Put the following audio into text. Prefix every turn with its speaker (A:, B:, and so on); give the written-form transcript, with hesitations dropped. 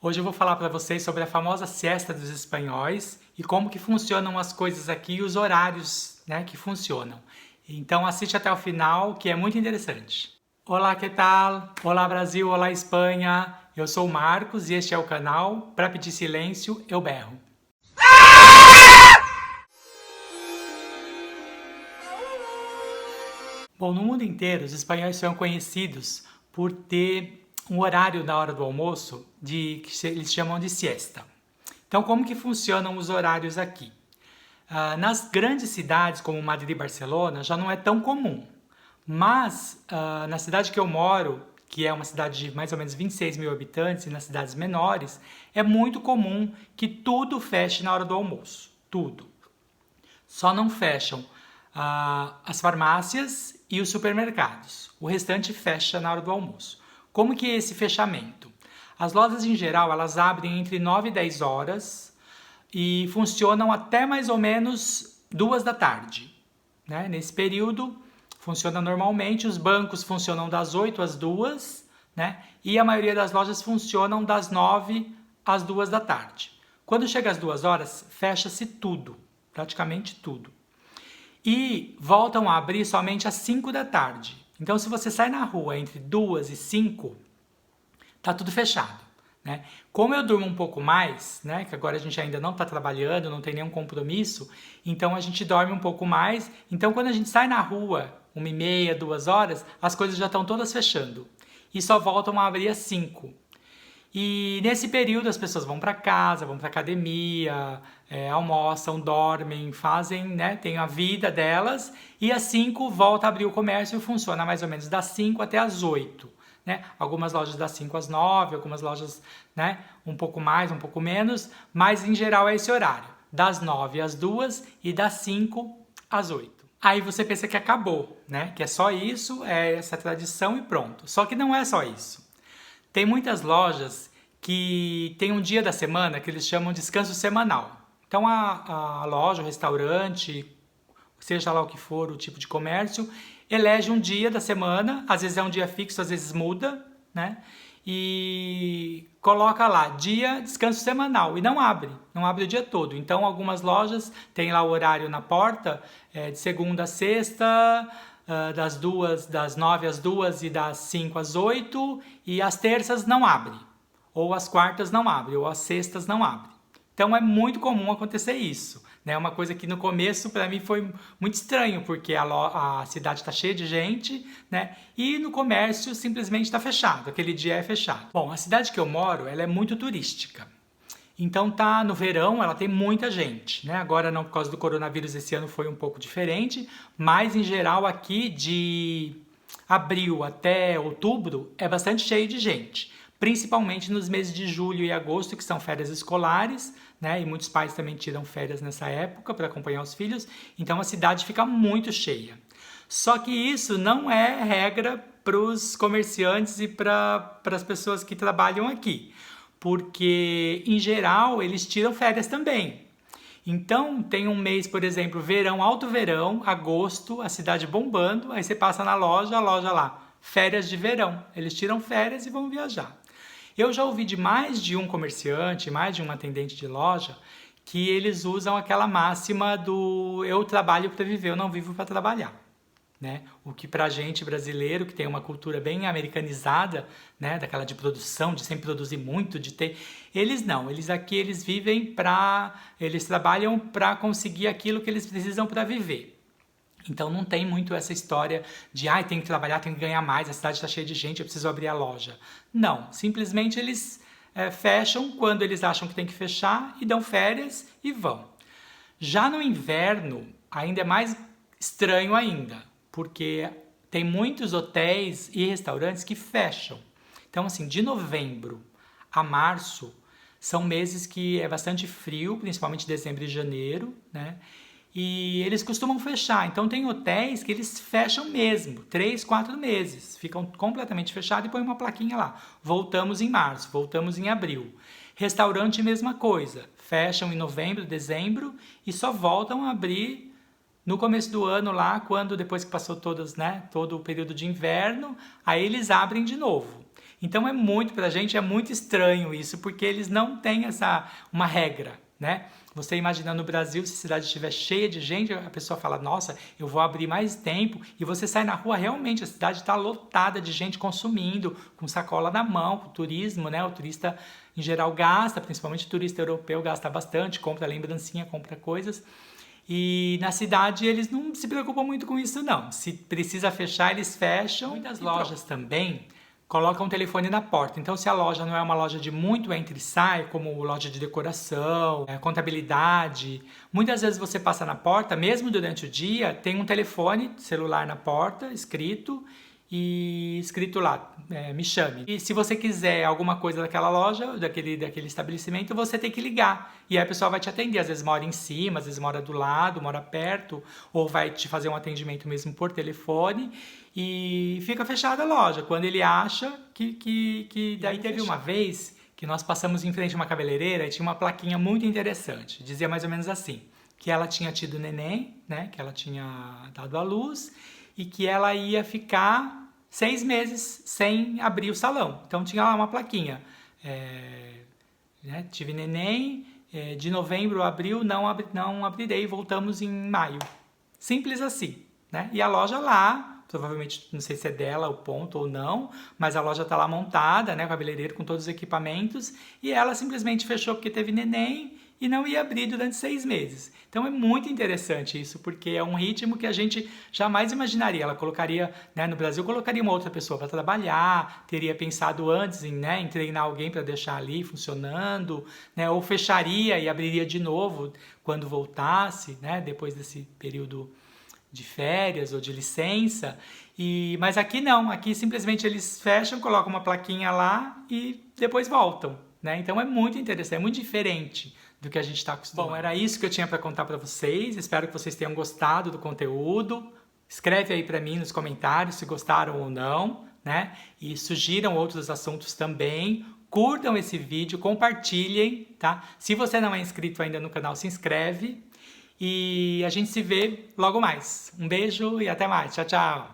A: Hoje eu vou falar para vocês sobre a famosa siesta dos espanhóis e como que funcionam as coisas aqui e os horários, né, que funcionam. Então assiste até o final, que é muito interessante. Olá, que tal? Olá, Brasil, olá, Espanha. Eu sou o Marcos e este é o canal Para Pedir Silêncio, eu berro. Bom, no mundo inteiro, os espanhóis são conhecidos por ter um horário na hora do almoço que eles chamam de siesta. Então, como que funcionam os horários aqui? Nas grandes cidades como Madrid e Barcelona já não é tão comum, mas na cidade que eu moro, que é uma cidade de mais ou menos 26 mil habitantes, e nas cidades menores, é muito comum que tudo feche na hora do almoço, tudo. Só não fecham as farmácias e os supermercados. O restante fecha na hora do almoço. Como que é esse fechamento? As lojas em geral elas abrem entre 9 e 10 horas e funcionam até mais ou menos 2 da tarde. Né? Nesse período funciona normalmente, os bancos funcionam das 8 às 2, né? E a maioria das lojas funcionam das 9 às 2 da tarde. Quando chega às 2 horas, fecha-se tudo, praticamente tudo. E voltam a abrir somente às 5 da tarde. Então, se você sai na rua entre 2 e 5, tá tudo fechado. Né? Como eu durmo um pouco mais, né, que agora a gente ainda não está trabalhando, não tem nenhum compromisso, então a gente dorme um pouco mais. Então, quando a gente sai na rua, 1h30, 2 horas, as coisas já estão todas fechando. E só voltam a abrir às 5. E nesse período as pessoas vão para casa, vão para academia, almoçam, dormem, fazem, né, tem a vida delas, e às 5 volta a abrir o comércio e funciona mais ou menos das 5 até às 8. Né? Algumas lojas das 5 às 9, algumas lojas, né, um pouco mais, um pouco menos, mas em geral é esse horário, das 9 às 2 e das 5 às 8. Aí você pensa que acabou, né? Que é só isso, é essa tradição e pronto. Só que não é só isso. Tem muitas lojas que tem um dia da semana que eles chamam de descanso semanal. Então a loja, o restaurante, seja lá o que for o tipo de comércio, elege um dia da semana, às vezes é um dia fixo, às vezes muda, né? E coloca lá, dia descanso semanal, e não abre o dia todo. Então algumas lojas têm lá o horário na porta, de segunda a sexta, das 9 às 2 e das 5 às 8, e às terças não abre, ou às quartas não abre, ou às sextas não abre. Então é muito comum acontecer isso. É uma coisa que no começo para mim foi muito estranho, porque a cidade está cheia de gente, né? E no comércio simplesmente está fechado, aquele dia é fechado. Bom, a cidade que eu moro ela é muito turística. Então tá no verão, ela tem muita gente, né? Agora não, por causa do coronavírus, esse ano foi um pouco diferente, mas em geral aqui de abril até outubro é bastante cheio de gente, principalmente nos meses de julho e agosto, que são férias escolares, né? E muitos pais também tiram férias nessa época para acompanhar os filhos, então a cidade fica muito cheia. Só que isso não é regra para os comerciantes e para as pessoas que trabalham aqui, porque em geral eles tiram férias também. Então tem um mês, por exemplo, verão, alto verão, agosto, a cidade bombando, aí você passa na loja, a loja lá, férias de verão. Eles tiram férias e vão viajar. Eu já ouvi de mais de um comerciante, mais de um atendente de loja, que eles usam aquela máxima do eu trabalho para viver, eu não vivo para trabalhar. Né? O que pra gente brasileiro, que tem uma cultura bem americanizada, né? Daquela de produção, de sempre produzir muito, de ter... Eles não, eles aqui eles vivem eles trabalham para conseguir aquilo que eles precisam para viver. Então não tem muito essa história de tem que trabalhar, tem que ganhar mais, a cidade está cheia de gente, eu preciso abrir a loja. Não, simplesmente eles fecham quando eles acham que tem que fechar e dão férias e vão. Já no inverno, ainda é mais estranho ainda, porque tem muitos hotéis e restaurantes que fecham. Então, assim, de novembro a março são meses que é bastante frio, principalmente dezembro e janeiro, né? E eles costumam fechar. Então, tem hotéis que eles fecham mesmo, 3, 4 meses. Ficam completamente fechados e põem uma plaquinha lá. Voltamos em março, voltamos em abril. Restaurante, mesma coisa. Fecham em novembro, dezembro e só voltam a abrir no começo do ano lá, quando depois que passou todo o período de inverno, aí eles abrem de novo. Então pra gente é muito estranho isso, porque eles não têm uma regra, né? Você imagina no Brasil, se a cidade estiver cheia de gente, a pessoa fala, nossa, eu vou abrir mais tempo, e você sai na rua, realmente a cidade está lotada de gente consumindo, com sacola na mão, com turismo, né? O turista em geral gasta, principalmente o turista europeu gasta bastante, compra lembrancinha, compra coisas. E na cidade eles não se preocupam muito com isso não. Se precisa fechar, eles fecham. Muitas lojas também colocam um telefone na porta. Então, se a loja não é uma loja de muito entra e sai, como loja de decoração, contabilidade, muitas vezes você passa na porta, mesmo durante o dia, tem um telefone celular na porta, escrito lá, me chame. E se você quiser alguma coisa daquela loja, daquele estabelecimento, você tem que ligar. E aí a pessoa vai te atender. Às vezes mora em cima, às vezes mora do lado, mora perto, ou vai te fazer um atendimento mesmo por telefone. E fica fechada a loja, quando ele acha que daí teve uma vez que nós passamos em frente a uma cabeleireira e tinha uma plaquinha muito interessante. Dizia mais ou menos assim, que ela tinha tido neném, né, que ela tinha dado à luz, e que ela ia ficar 6 meses sem abrir o salão. Então tinha lá uma plaquinha, né, tive neném, de novembro a abril não abrirei, voltamos em maio. Simples assim, né? E a loja lá, provavelmente, não sei se é dela o ponto ou não, mas a loja está lá montada, né, o cabeleireiro com todos os equipamentos, e ela simplesmente fechou porque teve neném e não ia abrir durante 6 meses. Então é muito interessante isso, porque é um ritmo que a gente jamais imaginaria. Ela colocaria, né, no Brasil, colocaria uma outra pessoa para trabalhar, teria pensado antes em treinar alguém para deixar ali funcionando, né, ou fecharia e abriria de novo quando voltasse, né, depois desse período de férias ou de licença, mas aqui não, aqui simplesmente eles fecham, colocam uma plaquinha lá e depois voltam, né? Então é muito interessante, é muito diferente do que a gente está acostumado. Bom, era isso que eu tinha para contar para vocês, espero que vocês tenham gostado do conteúdo, escreve aí para mim nos comentários se gostaram ou não, né? E sugiram outros assuntos também, curtam esse vídeo, compartilhem, tá? Se você não é inscrito ainda no canal, se inscreve. E a gente se vê logo mais. Um beijo e até mais. Tchau, tchau.